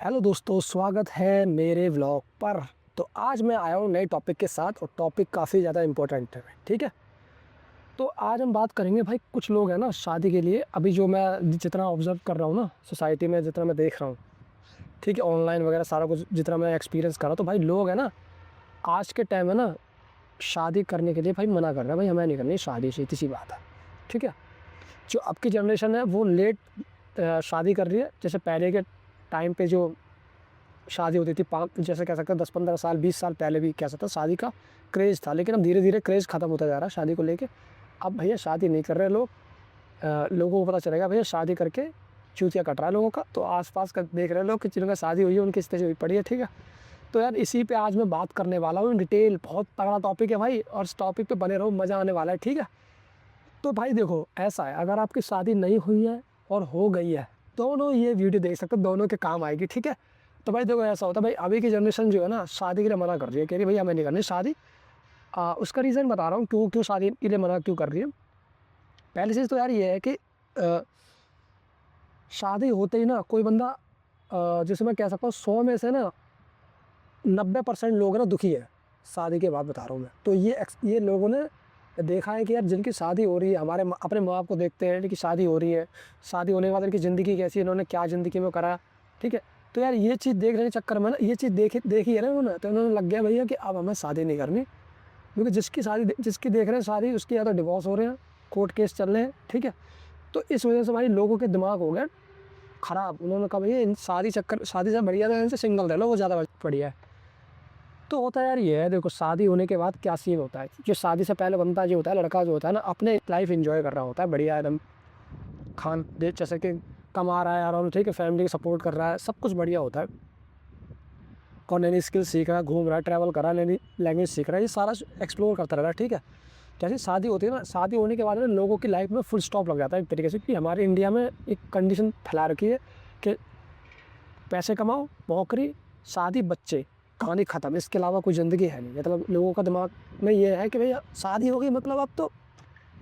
Hello दोस्तों, स्वागत है मेरे व्लॉग पर। तो आज मैं आया हूँ नए टॉपिक के साथ और टॉपिक काफ़ी ज़्यादा इम्पोर्टेंट है। ठीक है, तो आज हम बात करेंगे भाई। कुछ लोग हैं ना शादी के लिए, अभी जो मैं जितना ऑब्ज़र्व कर रहा हूँ ना सोसाइटी में, जितना मैं देख रहा हूँ, ठीक है, ऑनलाइन वगैरह सारा कुछ जितना मैं एक्सपीरियंस कर रहा हूँ, तो भाई लोग हैं ना आज के टाइम में ना शादी करने के लिए भाई मना कर रहे हैं। भाई हमें नहीं करनी शादी, सीधी सी बात है। ठीक है, जो अब की जनरेशन है वो लेट शादी कर रही है। जैसे पहले के टाइम पे जो शादी होती थी, पाँच जैसे कह सकते हैं 10-15 साल 20 साल पहले भी कह सकते हैं शादी का क्रेज़ था। लेकिन अब धीरे धीरे क्रेज़ ख़त्म होता जा रहा है शादी को लेके। अब भैया शादी नहीं कर रहे लोग। लोगों को पता चलेगा भैया शादी करके चूतिया कट रहा है लोगों का। तो आसपास का देख रहे हैं लोग कि जिनका शादी हुई है उनकी स्थिति हुई पड़ी है। ठीक है, तो यार इसी पे आज मैं बात करने वाला हूँ डिटेल। बहुत तगड़ा टॉपिक है भाई, और इस टॉपिक पे बने रहो, मज़ा आने वाला है। ठीक है, तो भाई देखो ऐसा है, अगर आपकी शादी नहीं हुई है और हो गई है, दोनों ये वीडियो देख सकते हो, दोनों के काम आएगी। ठीक है, तो भाई देखो ऐसा होता है भाई, अभी की जनरेशन जो है ना शादी के लिए मना कर रही है, कह रही है भैया हमें नहीं करनी शादी। उसका रीज़न बता रहा हूँ क्यों क्यों शादी के लिए मना क्यों कर रही है। पहली चीज़ तो यार ये है कि शादी होते ही ना कोई बंदा, जैसे मैं कह सकता हूँ 100 में से ना 90% लोग ना दुखी है। शादी के बाद बता रहा हूँ मैं, तो ये लोगों ने देखा है कि यार जिनकी शादी हो रही है, हमारे अपने माँ बाप को देखते हैं कि शादी हो रही है, शादी होने के बाद इनकी ज़िंदगी कैसी है, इन्होंने क्या ज़िंदगी में करा। ठीक है, तो यार ये चीज़ देखने के चक्कर में ना, ये चीज़ देखी है ना उन्होंने, तो उन्होंने लग गया भैया कि अब हमें शादी नहीं करनी। क्योंकि जिसकी देख रहे हैं शादी, उसके या तो डिवोर्स हो रहे हैं, कोर्ट केस चल रहे हैं। ठीक है, तो इस वजह से भाई लोगों के दिमाग हो गए ख़राब। उन्होंने कहा भैया शादी से बढ़िया तो इनसे सिंगल रह लो, वो ज़्यादा बढ़िया है। तो होता है यार ये है, देखो शादी होने के बाद क्या सीन होता है, जो शादी से पहले बनता जो होता है, लड़का जो होता है ना अपने लाइफ एंजॉय कर रहा होता है बढ़िया एकदम, जैसे कि कमा रहा है आराम, ठीक है, फैमिली को सपोर्ट कर रहा है, सब कुछ बढ़िया होता है, और नई नई स्किल सीख रहा है, घूम रहा है, ट्रैवल कर रहा है, नई लैंग्वेज सीख रहा है, ये सारा एक्सप्लोर करता रह रहा है। ठीक है, जैसे शादी होती है ना, शादी होने के बाद ना लोगों की लाइफ में फुल स्टॉप लग जाता है एक तरीके से। कि हमारे इंडिया में एक कंडीशन फैला रखी है कि पैसे कमाओ, नौकरी, शादी, बच्चे, कहानी ख़त्म। इसके अलावा कोई ज़िंदगी है नहीं। मतलब लोगों का दिमाग में ये है कि भैया शादी हो गई मतलब अब तो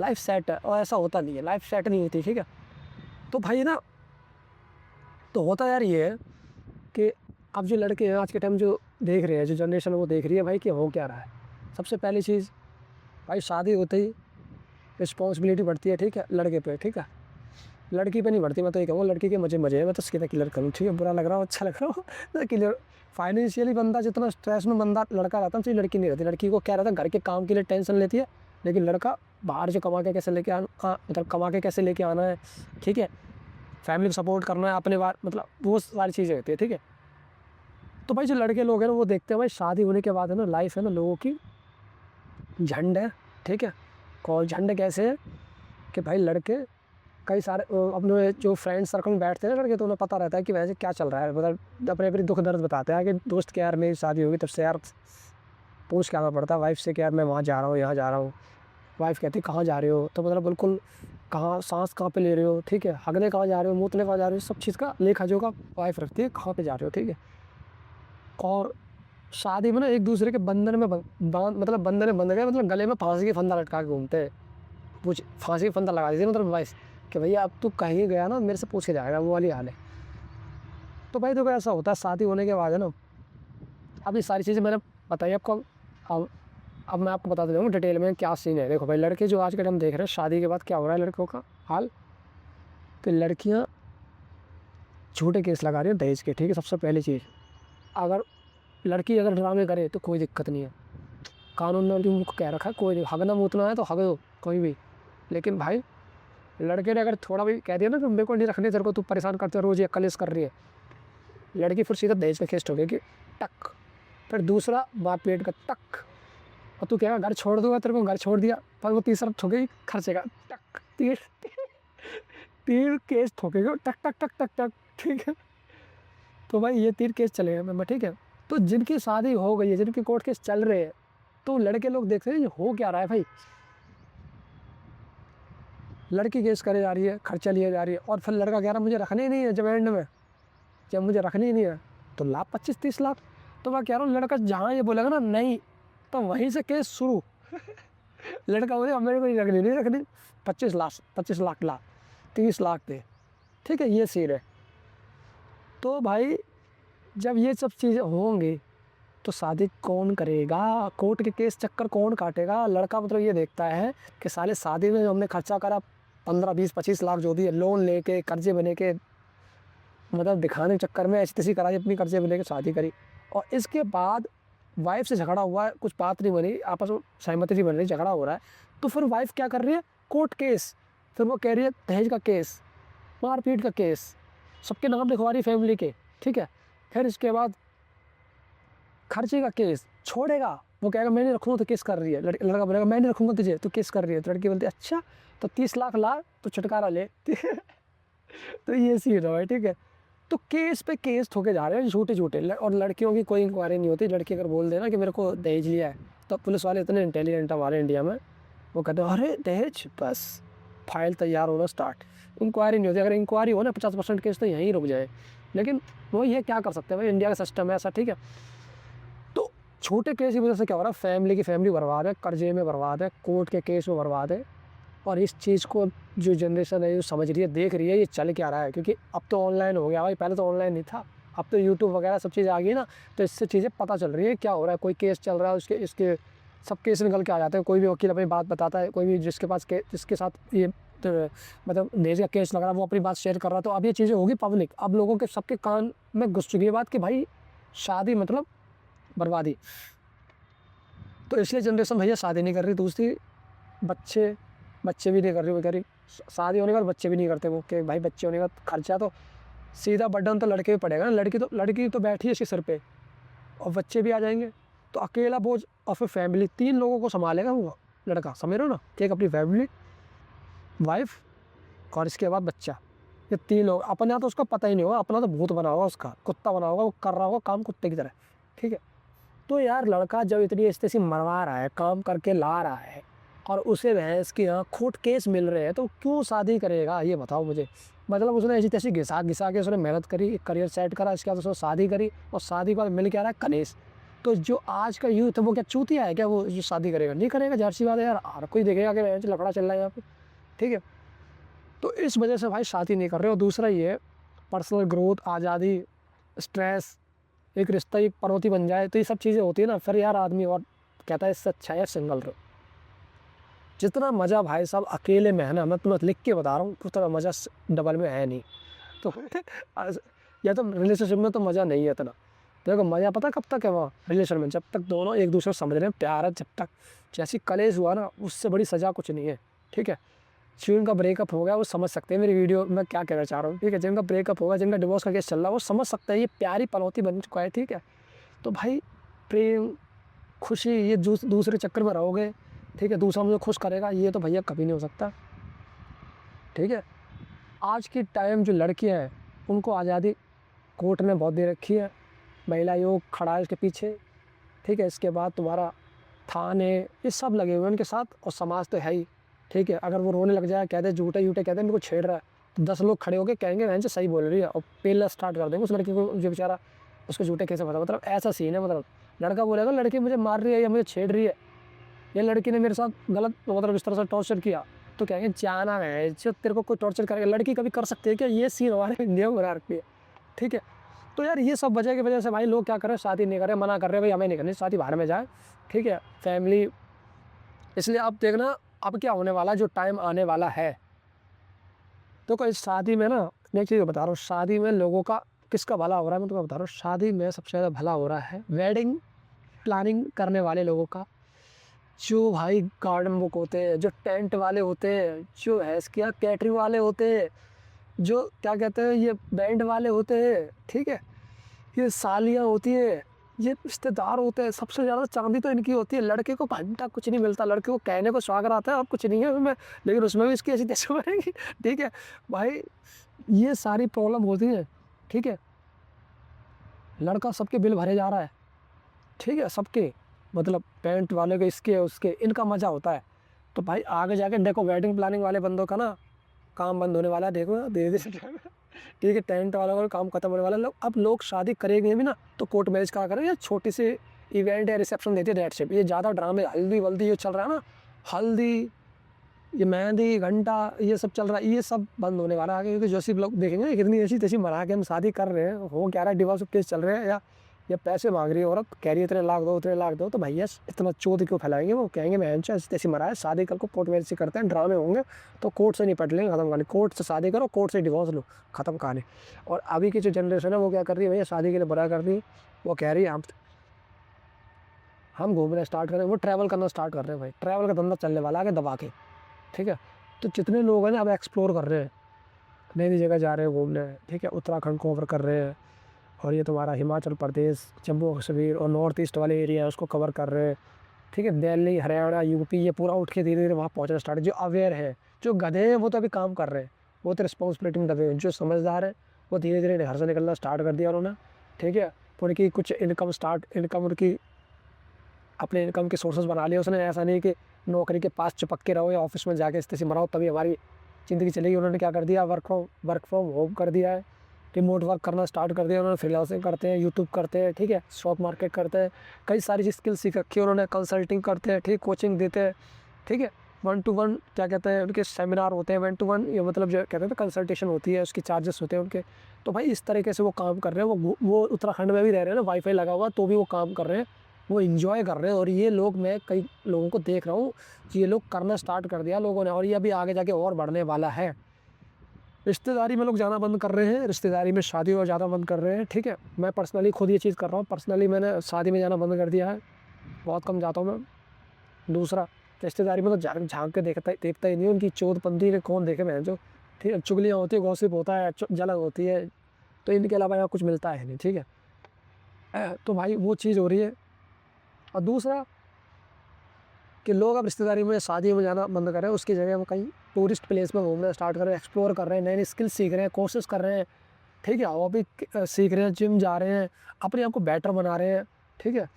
लाइफ सेट है, और ऐसा होता नहीं है, लाइफ सेट नहीं होती। ठीक है, तो भाई ना, तो होता यार ये है कि अब जो लड़के हैं आज के टाइम जो देख रहे हैं, जो जनरेशन वो देख रही है भाई कि हो क्या रहा है। सबसे पहली चीज़ भाई, शादी होते ही रिस्पॉन्सिबिलिटी बढ़ती है। ठीक है, लड़के पे। ठीक है, लड़की पे नहीं बढ़ती। मैं तो ये कहूँगा लड़की के मज़े मज़े हैं, मैं तो सीधा क्लियर करूँ। ठीक है, बुरा लग रहा हो अच्छा लग रहा हो तो क्लियर। फाइनेंशियली बंदा जितना स्ट्रेस में बंदा लड़का रहता है, तो लड़की नहीं रहती। लड़की को क्या रहता है, घर के काम के लिए टेंशन लेती है, लेकिन लड़का बाहर से कमा के कैसे लेके आना, मतलब कमा के कैसे लेके आना है। ठीक है, फैमिली को सपोर्ट करना है अपने बार, मतलब वो सारी चीज़ें रहती है। ठीक है, तो भाई जो लड़के लोग हैं ना वो देखते हैं भाई शादी होने के बाद है ना लाइफ है ना लोगों की झंड है। ठीक है, कौन झंड कैसे है कि भाई लड़के कई सारे अपने जो फ्रेंड सर्कल में बैठते हैं ना लड़के, तो उन्हें पता रहता है कि वैसे क्या चल रहा है। मतलब अपने अपने दुख दर्द बताते हैं कि दोस्त के यार मेरी शादी होगी, तब से यार पूछ के आना पड़ता है वाइफ से कि यार मैं वहाँ जा रहा हूँ, यहाँ जा रहा हूँ। वाइफ कहती है कहाँ जा रहे हो, तो मतलब बिल्कुल कहाँ सांस कहाँ पे ले रहे हो। ठीक है, हगने कहाँ जा रहे हो, मूतने कहाँ जा रहे हो, सब चीज़ का लेखा जोखा वाइफ रखती है कहाँ पे जा रहे हो। ठीक है, और शादी में ना एक दूसरे के बंधन में मतलब बंधन में बंध गए, मतलब गले में फांसी की फंदा लटका के घूमते हैं। पूछ फांसी की फंदा लगा दी थी मतलब वाइफ कि भैया अब तू कहीं गया ना मेरे से पूछ के जाएगा, वो वाली हाल है। तो भाई देखो ऐसा होता है शादी होने के बाद है ना, अब ये सारी चीज़ें मैंने बताई आपको। अब अब मैं आपको बता देता हूँ डिटेल में क्या सीन है। देखो भाई, लड़के जो आज के टाइम देख रहे हैं शादी के बाद क्या हो रहा है लड़कों का हाल, कि लड़कियाँ झूठे केस लगा रही हैं दहेज के। ठीक है, सबसे पहली चीज़, अगर लड़की अगर ड्रामे करे तो कोई दिक्कत नहीं है, कानून ने उनको कह रखा है कोई हगना मूतना है तो हग दो कोई भी। लेकिन भाई लड़के ने अगर थोड़ा भी कह दिया ना कि मेरे को नहीं रखने तेरे को, तू परेशान करते हो रोज़ ये कलेश कर रही है, लड़की फिर सीधा दहेज का केस ठोकेगी टक। फिर दूसरा बाप पेट का टक, और तू कहेगा घर छोड़ दूंगा, तेरे को घर छोड़ दिया, पर वो तीसरा ठोकेगी खर्चे का टक। तीन तीन केस ठोकेगा टक टक टक टक टक। ठीक है, तो भाई ये 3 केस चलेगा मैं। ठीक है, तो जिनकी शादी हो गई है, जिनके कोर्ट केस चल रहे हैं, तो लड़के लोग देखते हैं ये हो क्या रहा है भाई। लड़की केस करे जा रही है, खर्चा लिए जा रही है, और फिर लड़का कह रहा मुझे रखने ही नहीं है, जब एंड में जब मुझे रखनी ही नहीं है तो लाख 25-30 लाख। तो मैं कह रहा हूँ लड़का जहाँ ये बोलेगा ना नहीं, तो वहीं से केस शुरू लड़का बोले मेरे को नहीं रखनी, नहीं रखनी, 25 लाख 25 लाख ला, 30 लाख दे। ठीक है, ये सीन है। तो भाई जब ये सब चीज़ें होंगी तो शादी कौन करेगा, कोर्ट के केस चक्कर कौन काटेगा। लड़का मतलब ये देखता है कि साले शादी में जो हमने खर्चा करा 15-20-25 लाख जो भी है, लोन लेके कर्जे बने के, मतलब दिखाने के चक्कर में ऐसी तैसी कराई, अपनी कर्जे बने के शादी करी, और इसके बाद वाइफ से झगड़ा हुआ है, कुछ बात नहीं बनी, आपस में सहमति नहीं बन रही, झगड़ा हो रहा है, तो फिर वाइफ क्या कर रही है, कोर्ट केस, फिर वो कह रही है दहेज का केस, मारपीट का केस, सबके नाम लिखवा रही फैमिली के, ठीक है। फिर इसके बाद खर्चे का केस छोड़ेगा, वो कहेगा मैं नहीं रखूँगा तो केस कर रही है, लड़का बोलेगा मैं नहीं रखूँगा तुझे तो केस कर रही है, तो लड़की बोलती है अच्छा तो 30 लाख ला तो छुटकारा ले, ठीक है। तो ये सीन है, ठीक है। तो केस पे केस ठोके जा रहे हैं झूठे झूठे, और लड़कियों की कोई इंक्वायरी नहीं होती। लड़की अगर बोल देना कि मेरे को दहेज लिया है, तो पुलिस वाले इतने इंटेलिजेंट है हमारे इंडिया में, वो कहते हैं अरे दहेज, बस फाइल तैयार होना स्टार्ट, इंक्वायरी नहीं होती। अगर इंक्वायरी हो ना 50% केस तो यहीं रुक जाए, लेकिन वो ये क्या कर सकते हैं भाई, इंडिया का सिस्टम है ऐसा, ठीक है। तो छोटे केस की वजह से क्या हो रहा है, फैमिली की फैमिली बर्बाद है, कर्जे में बर्बाद है, कोर्ट के केस में बर्बाद है। और इस चीज़ को जो जनरेशन है, जो समझ रही है, देख रही है, ये चल क्या रहा है, क्योंकि अब तो ऑनलाइन हो गया भाई, पहले तो ऑनलाइन नहीं था, अब तो यूट्यूब वगैरह सब चीज़ आ गई ना, तो इससे चीज़ें पता चल रही है क्या हो रहा है। कोई केस चल रहा है, उसके इसके सब केस निकल के आ जाते हैं, कोई भी वकील अपनी बात बताता है, कोई भी जिसके पास जिसके साथ ये तो मतलब दहेज का केस लग रहा है, वो अपनी बात शेयर कर रहा है। तो अब ये चीज़ें होगी पब्लिक, अब लोगों के सबके कान में घुस चुकी है बात कि भाई शादी मतलब बर्बादी। तो इसलिए जनरेशन भैया शादी नहीं कर रही। दूसरी, बच्चे भी नहीं कर रही, वो कह रही शादी होने के बाद बच्चे भी नहीं करते, वो कि भाई बच्चे होने का खर्चा तो सीधा बर्डन तो लड़के पे पड़ेगा ना, लड़की तो बैठी है इसके सिर पे, और बच्चे भी आ जाएंगे तो अकेला बोझ, और फिर फैमिली 3 लोगों को संभालेगा वो लड़का, समझ रहे हो ना, कि एक अपनी फैमिली, वाइफ और इसके बाद बच्चा, ये 3 लोग। अपने यहाँ तो उसका पता ही नहीं होगा, अपना तो भूत बना होगा, उसका कुत्ता बना होगा, वो कर रहा होगा काम कुत्ते की तरह, ठीक है। तो यार लड़का जब इतनी ऐसी मरवा रहा है, काम करके ला रहा है, और उसे भैंस के यहाँ कोर्ट केस मिल रहे हैं, तो क्यों शादी करेगा ये बताओ मुझे। मतलब उसने ऐसी तैसी घिसा के उसने मेहनत करी, करियर सेट करा, इसके बाद उसने शादी करी, और शादी के बाद मिल के आ रहा है कलेश। तो जो आज का यूथ है वो क्या चूतिया है क्या, वो ये शादी करेगा? नहीं करेगा, ज़ाहिर सी बात है यार, हर कोई देखेगा कि लफड़ा चल रहा है यहाँ पे, ठीक है। तो इस वजह से भाई शादी नहीं कर रहे। और दूसरा ये पर्सनल ग्रोथ, आज़ादी, स्ट्रेस, एक रिश्ता एक पनौती बन जाए, तो ये सब चीज़ें होती है ना, फिर यार आदमी और कहता है इससे अच्छा है सिंगल रहो। जितना मज़ा भाई साहब अकेले में है ना, मैं तुम्हें लिख के बता रहा हूँ, उतना मज़ा डबल में है नहीं। तो या तो रिलेशनशिप में तो मज़ा नहीं है इतना। देखो मज़ा पता कब तक है वहाँ रिलेशन में, जब तक दोनों एक दूसरे को समझ रहे हैं, प्यार है, जब तक जैसी कलेश हुआ ना, उससे बड़ी सज़ा कुछ नहीं है, ठीक है। जिनका ब्रेकअप हो गया वो समझ सकते हैं मेरी वीडियो में क्या कहना चाह रहा हूँ, ठीक है। जिनका ब्रेकअप होगा, जिनका डिवोर्स का केस चल रहा है, वो समझ सकते हैं ये प्यारी पनौती बन चुका है, ठीक है। तो भाई प्रेम, खुशी, ये दूसरे चक्कर में रहोगे, ठीक है, दूसरा मुझे खुश करेगा, ये तो भैया कभी नहीं हो सकता, ठीक है। आज की टाइम जो लड़कियां हैं उनको आज़ादी कोर्ट ने बहुत दे रखी है, महिला आयोग खड़ा है उसके पीछे, ठीक है। इसके बाद तुम्हारा थाने, ये सब लगे हुए हैं उनके साथ, और समाज तो है ही, ठीक है। अगर वो रोने लग जाए, कहते झूठे कहते हैं मेरे को छेड़ रहा है, तो 10 लोग खड़े होकर कहेंगे वह सही बोल रही है, और पेलना स्टार्ट कर देंगे उस लड़की को, जो बेचारा उसको झूठे कैसे पता। मतलब ऐसा सीन है, मतलब लड़का बोलेगा लड़की मुझे मार रही है या मुझे छेड़ रही है, या लड़की ने मेरे साथ गलत मतलब इस तरह से टॉर्चर किया, तो कहेंगे जाना है जो तेरे को कोई टॉर्चर करेगा। लड़की कभी कर सकती है क्या? ये सीन हमारे इंडिया में बना रखी है, ठीक है। तो यार ये सब वजह की वजह से भाई लोग क्या कर रहे हैं, शादी नहीं कर रहे, मना कर रहे हैं भाई हमें नहीं करनी शादी, बाहर में जाए, ठीक है, फैमिली। इसलिए अब देखना अब क्या होने वाला, जो टाइम आने वाला है, तो कोई शादी में ना, मैं एक चीज़ बता रहा हूँ, शादी में लोगों का किसका भला हो रहा है, मैं तुम्हें बता रहा हूँ, शादी में सबसे ज़्यादा भला हो रहा है वेडिंग प्लानिंग करने वाले लोगों का। जो भाई गार्डन बुक होते हैं, जो टेंट वाले होते हैं, जो है क्या कैटरिंग वाले होते हैं, जो क्या कहते हैं ये बैंड वाले होते हैं, ठीक है, ये सालियाँ होती हैं, ये रिश्तेदार होते हैं, सबसे ज़्यादा चांदी तो इनकी होती है। लड़के को घंटा कुछ नहीं मिलता, लड़के को कहने को स्वागत आता है अब कुछ नहीं है उसमें, लेकिन उसमें भी इसकी ऐसी तैसी बनेगी, ठीक है भाई। ये सारी प्रॉब्लम होती है, ठीक है। लड़का सबके बिल भरे जा रहा है, ठीक है, सबके मतलब पेंट वाले के, इसके उसके, इनका मज़ा होता है। तो भाई आगे जाके देखो वेडिंग प्लानिंग वाले बंदों का ना काम बंद होने वाला है, देखो धीरे धीरे, ठीक है। टेंट वालों का काम खत्म होने वाला है। अब लोग शादी करेंगे भी ना तो कोर्ट मैरिज करा करें, या छोटी सी इवेंट या रिसेप्शन देती है, डेट शिप। ये ज़्यादा ड्रामे हल्दी वल्दी ये चल रहा है ना, हल्दी ये मेहंदी, घंटा, ये सब चल रहा है, ये सब बंद होने वाला है आगे, क्योंकि जैसे लोग देखेंगे ना कितनी ऐसी तैसी मना के हम शादी कर रहे हैं, हो क्या रहा है, डिवोर्स केस चल रहे हैं, या पैसे मांग रही है औरत, कह रही है इतने लाख दो, उतने लाख दो, तो भैया इतना चोद क्यों फैलाएंगे, वो कहेंगे मैं ऐसी तैसी मरा है, शादी कल को कोर्ट मैरिज से करते हैं, ड्रामे होंगे तो कोर्ट से निपट लेंगे, खत्म कहानी, कोर्ट से शादी करो, कोर्ट से डिवोर्स लो, खत्म कहानी। और अभी की जो जनरेशन है वो क्या कर रही है भैया, शादी के लिए बुरा कर रही है, वो कह रही है हम घूमना स्टार्ट करें, वो ट्रैवल करना स्टार्ट कर रहे हैं भाई, ट्रैवल का धंधा चलने वाला है दबा के, ठीक है। तो जितने लोग हैं ना अब एक्सप्लोर कर रहे हैं, नई नई जगह जा रहे हैं घूमने, ठीक है, उत्तराखंड को कवर कर रहे हैं, और ये तुम्हारा हिमाचल प्रदेश, जम्मू कश्मीर और नॉर्थ ईस्ट वाले एरिया है उसको कवर कर रहे हैं, ठीक है, दिल्ली, हरियाणा, यूपी, ये पूरा उठ के धीरे धीरे वहाँ पहुँचना स्टार्ट। जो अवेयर है, जो गधे हैं वो तो अभी काम कर रहे हैं, वो तो रिस्पॉन्सिबिलिटी में दबे हैं, जो समझदार है वो धीरे धीरे घर से निकलना स्टार्ट कर दिया उन्होंने, ठीक है। उनकी कुछ इनकम उनकी अपने इनकम के सोर्सेज बना लिए उसने, ऐसा नहीं कि नौकरी के पास चिपक के रहो या ऑफिस में जाके इस तरह से मराओ तभी हमारी ज़िंदगी चलेगी। उन्होंने क्या कर दिया, वर्क फ्रॉम होम कर दिया है, रिमोट वर्क करना स्टार्ट कर दिया उन्होंने, फ्रीलांसिंग करते हैं, यूट्यूब करते हैं, ठीक है, स्टॉक मार्केट करते हैं, कई सारी स्किल सीख रखी है उन्होंने, कंसल्टिंग करते हैं, ठीक, कोचिंग देते हैं, ठीक है, 1 to 1 क्या कहते हैं उनके सेमिनार होते हैं, 1 to 1 ये मतलब जो कहते हैं ना कंसल्टेशन होती है, उसकी चार्जेस होते हैं उनके। तो भाई इस तरीके से वो काम कर रहे हैं, वो उत्तराखंड में भी रह रहे हैं ना, वाईफाई लगा हुआ तो भी वो काम कर रहे हैं, वो इन्जॉय कर रहे हैं। और ये लोग, मैं कई लोगों को देख रहा हूँ कि ये लोग करना स्टार्ट कर दिया लोगों ने, और ये अभी आगे जाके और बढ़ने वाला है। रिश्तेदारी में लोग जाना बंद कर रहे हैं, रिश्तेदारी में शादी और ज़्यादा बंद कर रहे हैं, ठीक है। मैं पर्सनली खुद ये चीज़ कर रहा हूँ, पर्सनली मैंने शादी में जाना बंद कर दिया है, बहुत कम जाता हूँ मैं। दूसरा, रिश्तेदारी में तो झांक के देखता ही नहीं, उनकी चोदपंथी ने कौन देखे मैं जो, ठीक है, चुगलियाँ होती है, गॉसिप होता है, जलन होती है, तो इनके अलावा यहाँ कुछ मिलता है नहीं, ठीक है। तो भाई वो चीज़ हो रही है। और दूसरा कि लोग अब रिश्तेदारी में शादी में जाना बंद कर रहे हैं, उसकी जगह वो कहीं टूरिस्ट प्लेस में घूमना स्टार्ट कर रहे हैं, एक्सप्लोर कर रहे हैं, नई नई स्किल सीख रहे हैं, कोर्सेज कर रहे हैं, ठीक है, वो भी सीख रहे हैं, जिम जा रहे हैं, अपने आप को बेटर बना रहे हैं, ठीक है।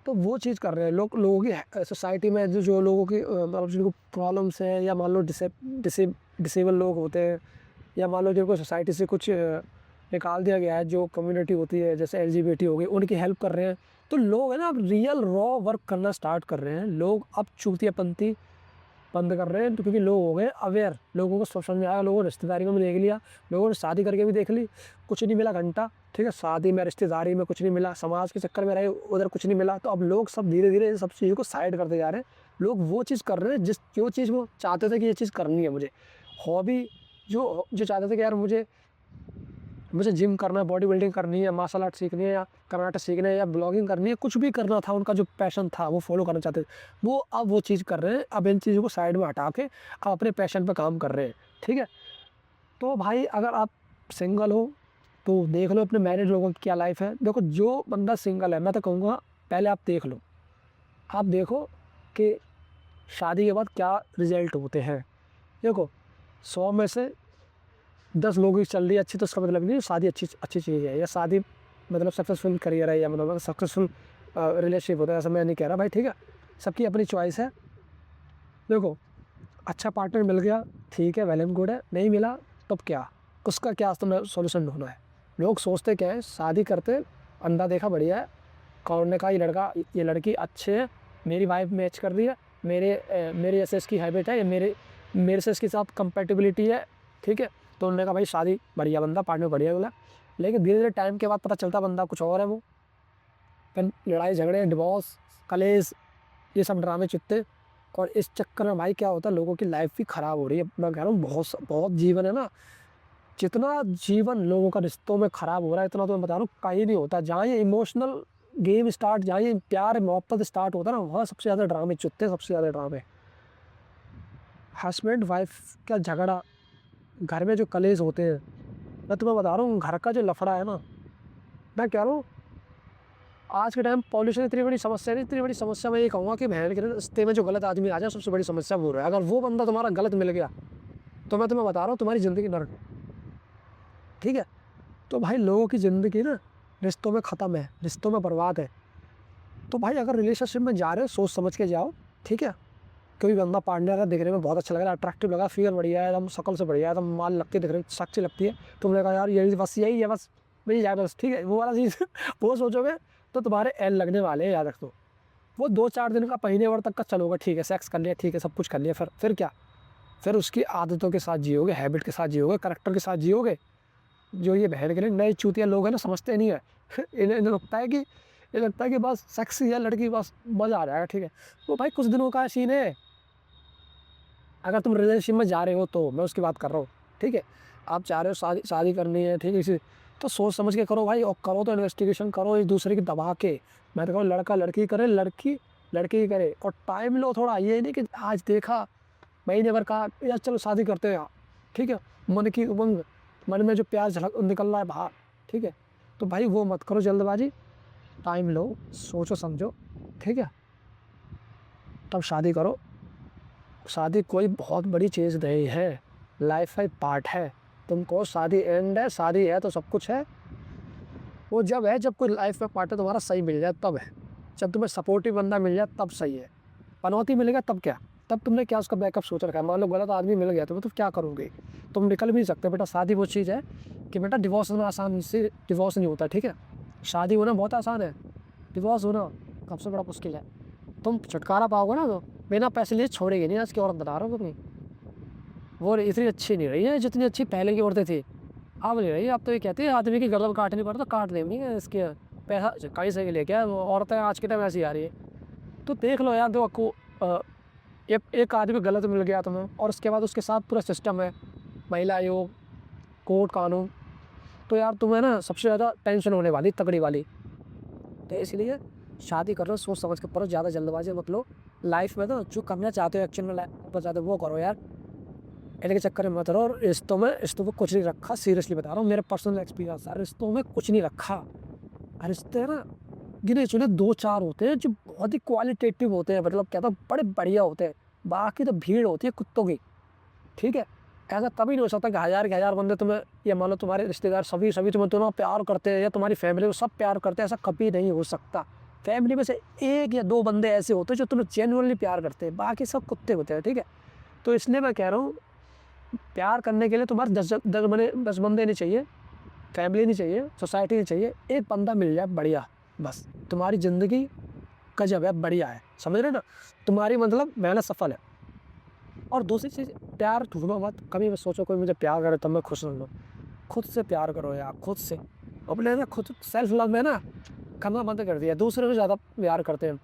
तो वो चीज़ कर रहे हैं लोगों की सोसाइटी में, जो लोगों की मतलब जिनको प्रॉब्लम्स हैं, या मान लो डिसेबल लोग होते हैं, या मान लो जिनको सोसाइटी से कुछ निकाल दिया गया है, जो कम्युनिटी होती है जैसे LGBT हो गई, उनकी हेल्प कर रहे हैं। तो लोग है ना अब रियल रॉ वर्क करना स्टार्ट कर रहे हैं, लोग अब चूतियापंथी बंद कर रहे हैं, तो क्योंकि लोग हो गए अवेयर, लोगों को समझ में आया, लोगों ने रिश्तेदारी में देख लिया, लोगों ने शादी करके भी देख ली, कुछ नहीं मिला घंटा, ठीक है, शादी में रिश्तेदारी में कुछ नहीं मिला, समाज के चक्कर में रहे उधर कुछ नहीं मिला, तो अब लोग सब धीरे धीरे सब चीज़ों को साइड करते जा रहे हैं। लोग वो चीज़ कर रहे हैं जो चीज़ वो चाहते थे कि ये चीज़ करनी है मुझे, हॉबी जो चाहते थे कि यार मुझे जिम करना है, बॉडी बिल्डिंग करनी है, मार्शल आर्ट सीखनी है, या कराटे सीखना है, या ब्लॉगिंग करनी है, कुछ भी करना था, उनका जो पैशन था वो फॉलो करना चाहते थे, वो अब वो चीज़ कर रहे हैं। अब इन चीज़ों को साइड में हटा के अब अपने पैशन पे काम कर रहे हैं, ठीक है। तो भाई अगर आप सिंगल हो तो देख लो अपने मैरिड लोगों की क्या लाइफ है। देखो जो बंदा सिंगल है, मैं तो कहूँगा पहले आप देख लो, आप देखो कि शादी के बाद क्या रिजल्ट होते हैं। देखो 100 में से 10 लोगों की चल रही है अच्छी, तो उसका मतलब नहीं शादी अच्छी चीज़ है, या शादी मतलब सक्सेसफुल करियर है, या मतलब सक्सेसफुल रिलेशनशिप होता है, ऐसा मैं नहीं कह रहा भाई, ठीक है, सबकी अपनी चॉइस है। देखो अच्छा पार्टनर मिल गया, ठीक है, वेल एंड गुड है, नहीं मिला तब क्या, उसका क्या तुम्हें सोल्यूशन ढूंढना है। लोग सोचते क्या है, शादी करते अंधा देखा बढ़िया है, कौन ने कहा ये लड़की अच्छे है, मेरी वाइफ मैच कर रही है, मेरे जैसे इसकी हैबिट है, या मेरे से इसके साथ कंपेटिबिलिटी है, ठीक है, तो उन्होंने कहा भाई शादी बढ़िया, बंदा पार्टनर बढ़िया बोला। लेकिन धीरे धीरे टाइम के बाद पता चलता बंदा कुछ और है, वो फिर लड़ाई झगड़े, डिवोर्स, कलेश, ये सब ड्रामे चित्ते। और इस चक्कर में भाई क्या होता है, लोगों की लाइफ भी ख़राब हो रही है। मैं कह रहा हूँ बहुत जीवन है ना, जितना जीवन लोगों का रिश्तों में ख़राब हो रहा है, इतना तो मैं बता रहा हूँ कहीं नहीं होता। जहाँ ये इमोशनल गेम स्टार्ट, जहाँ ये प्यार मोहब्बत स्टार्ट होता है ना, वहाँ सबसे ज़्यादा ड्रामे चुत्ते, सबसे ज़्यादा ड्रामे। हस्बैंड वाइफ का झगड़ा, घर में जो कलेश होते हैं, मैं तुम्हें बता रहा हूँ घर का जो लफड़ा है ना, मैं कह रहा हूँ आज के टाइम पॉल्यूशन इतनी बड़ी समस्या नहीं, इतनी बड़ी समस्या मैं ये कहूँगा कि बहन के रिश्ते में जो गलत आदमी आ जाए, सबसे बड़ी समस्या वो है। अगर वो बंदा तुम्हारा गलत मिल गया तो मैं तुम्हें बता रहा हूँ तुम्हारी ज़िंदगी नर्क, ठीक है। तो भाई लोगों की ज़िंदगी ना रिश्तों में ख़त्म है, रिश्तों में बर्बाद है। तो भाई अगर रिलेशनशिप में जा रहे हो सोच समझ के जाओ, ठीक है। कोई बंदा पार्टनर है, दिखने में बहुत अच्छा लग रहा है, अट्रैक्टिव लगा, फिगर बढ़िया है, एकदम शक्ल से बढ़िया है, एकदम माल लगती दिख रही, सच्ची लगती है, तुमने कहा यार ये बस यही है, बस मिल जाए बस, ठीक है, वो वाला चीज़ वो सोचोगे तो तुम्हारे एल लगने वाले हैं, याद रखो। वो 2-4 दिन का, महीने भर तक का चलोगा, ठीक है, सेक्स कर लिया, ठीक है, सब कुछ कर लिया, फिर क्या, फिर उसकी आदतों के साथ जियोगे, हैबिट के साथ जियोगे, करैक्टर के साथ जियोगे। जो ये बहन के लिए नए चूतिया लोग हैं ना, समझते नहीं है इन्हें इन्हें लगता है कि बस सेक्स या लड़की बस मज़ा आ जाएगा, ठीक है। वो भाई कुछ दिनों का सीन है। अगर तुम रिलेशनशिप में जा रहे हो तो मैं उसकी बात कर रहा हूँ, ठीक है। आप चाह रहे हो शादी शादी करनी है, ठीक है, इसी तो सोच समझ के करो भाई, और करो तो इन्वेस्टिगेशन करो एक दूसरे की दबा के। मैं तो कहूँ लड़का लड़की करे, लड़की लड़की ही करे, और टाइम लो थोड़ा। ये नहीं कि आज देखा, महीने भर कहा यार चलो शादी करते हैं यार, ठीक है, मन की उमंग, मन में जो प्यार झलक निकल रहा है बाहर, ठीक है। तो भाई वो मत करो जल्दबाजी, टाइम लो, सोचो समझो, ठीक है, तब शादी करो। शादी कोई बहुत बड़ी चीज़ नहीं है, लाइफ का एक पार्ट है। तुम कहो शादी एंड है, शादी है तो सब कुछ है, वो जब है जब कोई लाइफ में पार्टनर तुम्हारा सही मिल जाए तब है। जब तुम्हें सपोर्टिव बंदा मिल जाए तब सही है। पनौती मिलेगा तब क्या, तब तुमने क्या उसका बैकअप सोच रखा है। मान लो गलत आदमी मिल गया तुम्हें, तो क्या करोगे? तुम निकल भी नहीं सकते बेटा। शादी वो चीज़ है कि बेटा डिवोर्स होना आसान से डिवोर्स नहीं होता, ठीक है। शादी होना बहुत आसान है, डिवोर्स होना सबसे बड़ा मुश्किल है। तुम छुटकारा पाओगे ना तो बिना पैसे लिए छोड़ेगी नहीं। आज की औरत बता रहा हूँ अपनी, वो इतनी अच्छी नहीं रही है जितनी अच्छी पहले की औरतें थी। अब नहीं रही। अब तो ये कहती है आदमी की गर्दन काटनी पड़े तो काट देंगी, इसके पैसा कहीं से लेके आए। औरतें आज के टाइम ऐसी आ रही है। तो देख लो यार, देखो एक आदमी गलत मिल गया तुम्हें, और उसके बाद उसके साथ पूरा सिस्टम है, महिला आयोग, कोर्ट कानून, तो यार तुम्हें ना सबसे ज़्यादा टेंशन होने वाली तगड़ी वाली। तो इसलिए शादी कर रहे हो सोच समझ के करो, ज़्यादा जल्दबाजी मत लो। लाइफ में ना जो करना चाहते हो एक्चुअल में लाइफ चाहते हो वो करो यार, इनके चक्कर में मत रहो। और रिश्तों में कुछ नहीं रखा, सीरियसली बता रहा हूँ, मेरा पर्सनल एक्सपीरियंस है। रिश्तों में कुछ नहीं रखा। रिश्ते ना गिने चुने 2-4 होते हैं जो बहुत ही क्वालिटेटिव होते हैं, मतलब कहता हूँ बड़े बढ़िया होते हैं। बाकी तो भीड़ होती है कुत्तों की, ठीक है। ऐसा कभी नहीं हो सकता कि हज़ार के हज़ार बंदे तुम्हें, या मान लो तुम्हारे रिश्तेदार सभी तुम्हें प्यार करते हैं, या तुम्हारी फैमिली को सब प्यार करते हैं, ऐसा कभी नहीं हो सकता। फैमिली में से 1 या 2 बंदे ऐसे होते हैं जो तुम्हें जेन्युइनली प्यार करते हैं, बाकी सब कुत्ते होते हैं, ठीक है। तो इसलिए मैं कह रहा हूँ, प्यार करने के लिए तुम्हारे 10 बंदे नहीं चाहिए, फैमिली नहीं चाहिए, सोसाइटी नहीं चाहिए, एक बंदा मिल जाए बढ़िया, बस तुम्हारी ज़िंदगी गजब है, बढ़िया है, समझ रहे ना। तुम्हारी मतलब मेहनत सफल है। और दूसरी चीज़, प्यार ढूंढो मत कभी। मैं सोचो कोई मुझे प्यार करे तब मैं खुश रह लूँ। खुद से प्यार करो यार, खुद से। अपने ना खुद सेल्फ लव में ना करना बंद कर दिया, दूसरे को ज़्यादा प्यार करते हैं।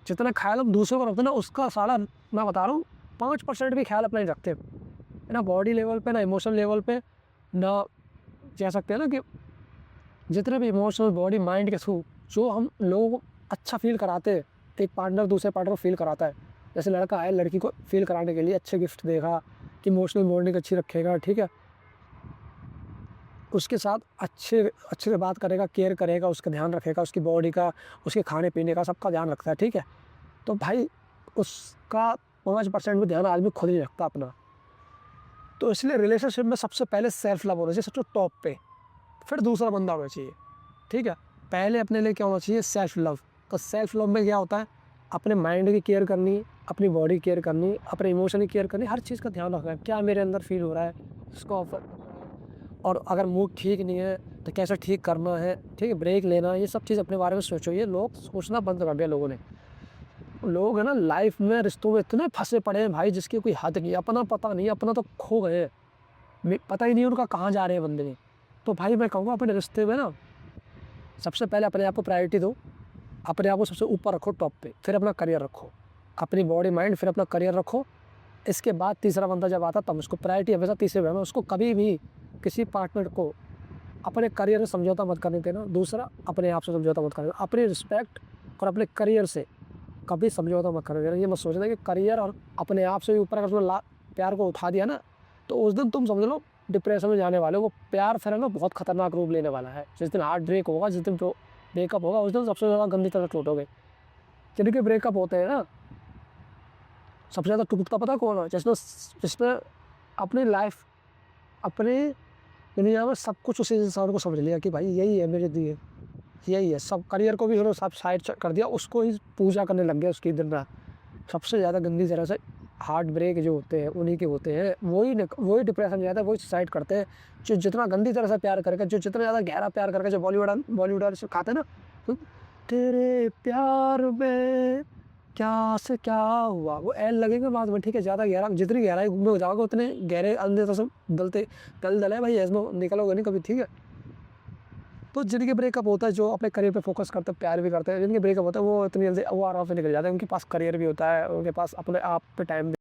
जितना ख्याल हम दूसरों को रखते हैं ना, उसका सारा मैं बता रहा हूँ 5% भी ख्याल अपना नहीं रखते, ना बॉडी लेवल पे, ना इमोशनल लेवल पे, ना कह सकते हैं ना कि जितने भी इमोशनल बॉडी माइंड के थ्रू जो हम लोग अच्छा फील कराते हैं, एक पार्टनर दूसरे पार्टनर को फील कराता है। जैसे लड़का है, लड़की को फील कराने के लिए अच्छे गिफ्ट देगा, इमोशनल बॉन्डिंग अच्छी रखेगा, ठीक है, उसके साथ अच्छे अच्छे से बात करेगा, केयर करेगा, उसका ध्यान रखेगा, उसकी बॉडी का, उसके खाने पीने का, सबका ध्यान रखता है, ठीक है। तो भाई उसका 5% भी ध्यान आदमी खुद नहीं रखता अपना। तो इसलिए रिलेशनशिप में सबसे पहले सेल्फ लव होना चाहिए सबसे टॉप पे, फिर दूसरा बंदा होना चाहिए, ठीक है। पहले अपने लिए क्या होना चाहिए? Self love. तो सेल्फ लव में क्या होता है? अपने माइंड की केयर करनी, अपनी बॉडी की केयर करनी, अपने इमोशन की केयर करनी, हर चीज़ का ध्यान रखना है, क्या मेरे अंदर फील हो रहा है उसको ऑफर। और अगर मूड ठीक नहीं है तो कैसे ठीक करना है, ठीक है, ब्रेक लेना, ये सब चीज़ अपने बारे में सोचो। ये लोग सोचना बंद कर दिया लोगों ने। लोग है ना लाइफ में, रिश्तों में इतने फंसे पड़े हैं भाई जिसकी कोई हद नहीं, अपना पता नहीं, अपना तो खो गए, पता ही नहीं उनका कहाँ जा रहे हैं बंदे ने। तो भाई मैं कहूँगा अपने रिश्ते में ना सबसे पहले अपने आप को प्रायोरिटी दो, अपने आप को सबसे ऊपर रखो, टॉप पे, फिर अपना करियर रखो, अपनी बॉडी माइंड, फिर अपना करियर रखो। इसके बाद तीसरा बंदा जब आता तब उसको प्रायोरिटी हमेशा तीसरे में। उसको कभी भी किसी पार्टनर को अपने करियर में समझौता मत करने देना, दूसरा अपने आप से समझौता मत करना, अपनी रिस्पेक्ट और अपने करियर से कभी समझौता मत करने देना। ये मत सोचना कि करियर और अपने आप से भी ऊपर अगर तुमने प्यार को उठा दिया ना, तो उस दिन तुम समझ लो डिप्रेशन में जाने वाले हो। वो प्यार फिर है ना बहुत खतरनाक रूप लेने वाला है। जिस दिन हार्ट ब्रेक होगा, जिस दिन जो ब्रेकअप होगा, उस दिन सबसे ज़्यादा गंदी तरह टूटोगे। जिनके ब्रेकअप होते हैं ना सबसे ज़्यादा टूटता पता कौन है? जिसने अपनी लाइफ, अपनी दुनिया में सब कुछ उसी इंसान को समझ लिया कि भाई यही है मेरे लिए, यही है सब। करियर को भी सब साइड कर दिया, उसको ही पूजा करने लग गया उसकी दिन रात। सबसे ज़्यादा गंदी तरह से हार्ट ब्रेक जो होते हैं उन्हीं के होते हैं, वही डिप्रेशन जाता है, वही सुसाइड करते हैं। जो जितना गंदी तरह से प्यार करके, जो जितना ज़्यादा गहरा प्यार करके, जो बॉलीवुड से खाते हैं ना, तो तेरे प्यार में क्या से क्या हुआ, वो एल लगेगा बाद में, ठीक है, ज़्यादा गहरा, जितनी गहराई में हो जाओगे उतने गहरे अंधे तो सब दल है भाई, इसमें निकलोगे नहीं कभी, ठीक है। तो जिनके ब्रेकअप होता है, जो अपने करियर पे फोकस करते हैं, प्यार भी करते हैं, जिनके ब्रेकअप होता है वो इतनी जल्दी वो आराम से निकल जाते हैं, उनके पास करियर भी होता है, उनके पास अपने आप पे टाइम